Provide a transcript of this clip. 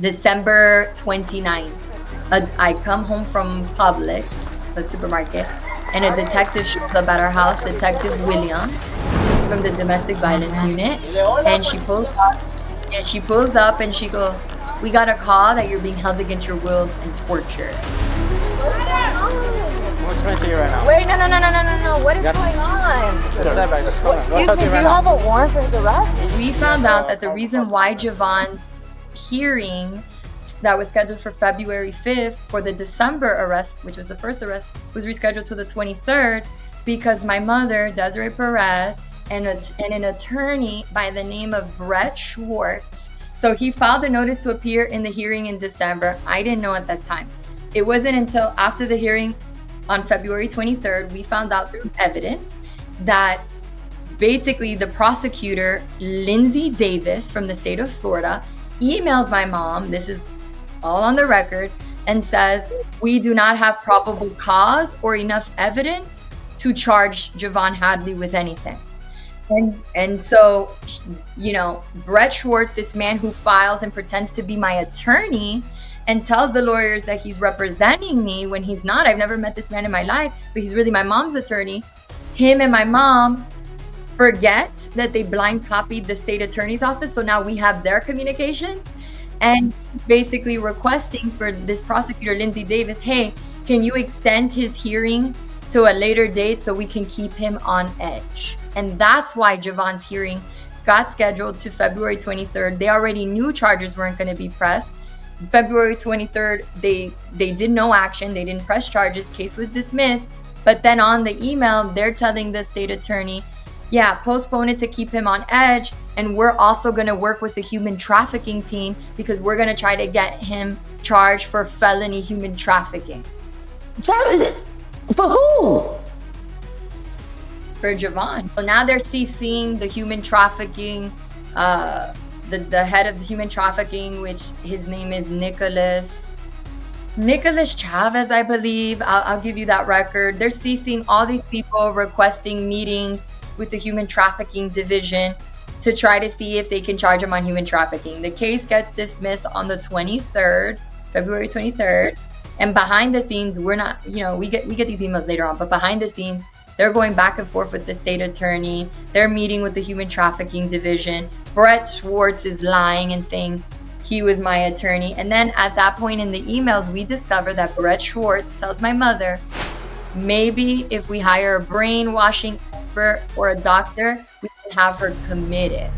December 29th. I come home from Publix, the supermarket, and a detective shows up at our house, Detective Williams from the domestic violence unit, and she pulls up. Yeah, she pulls up and she goes, "We got a call that you're being held against your will and tortured." We'll explain to you right now. Wait, no. What is going on? Step back, just come on. Excuse me, do you have a warrant for his arrest? We found out that the reason why Javon's hearing that was scheduled for February 5th for the December arrest, which was the first arrest, was rescheduled to the 23rd because my mother, Desiree Perez, and an attorney by the name of Brett Schwartz. So he filed a notice to appear in the hearing in December. I didn't know at that time. It wasn't until after the hearing on February 23rd, we found out through evidence that basically the prosecutor, Lindsay Davis from the state of Florida, emails my mom, this is all on the record, and says, "We do not have probable cause or enough evidence to charge Javon Hadley with anything." And so, you know, Brett Schwartz, this man who files and pretends to be my attorney and tells the lawyers that he's representing me when he's not. I've never met this man in my life, but he's really my mom's attorney. Him and my mom forget that they blind copied the state attorney's office. So now we have their communications, and basically requesting for this prosecutor, Lindsay Davis, "Hey, can you extend his hearing to a later date so we can keep him on edge?" And that's why Javon's hearing got scheduled to February 23rd. They already knew charges weren't going to be pressed. February 23rd, they did no action. They didn't press charges. Case was dismissed. But then on the email, they're telling the state attorney, yeah, postpone it to keep him on edge. And we're also going to work with the human trafficking team because we're going to try to get him charged for felony human trafficking. For who? For Javon. So now they're CCing the human trafficking, the head of the human trafficking, which his name is Nicholas Chavez, I believe. I'll give you that record. They're CCing all these people requesting meetings with the human trafficking division to try to see if they can charge him on human trafficking. The case gets dismissed on the 23rd, February 23rd. And behind the scenes, we're not, you know, we get these emails later on, but behind the scenes, they're going back and forth with the state attorney. They're meeting with the human trafficking division. Brett Schwartz is lying and saying he was my attorney. And then at that point in the emails, we discover that Brett Schwartz tells my mother, maybe if we hire a brainwashing expert or a doctor, we can have her committed.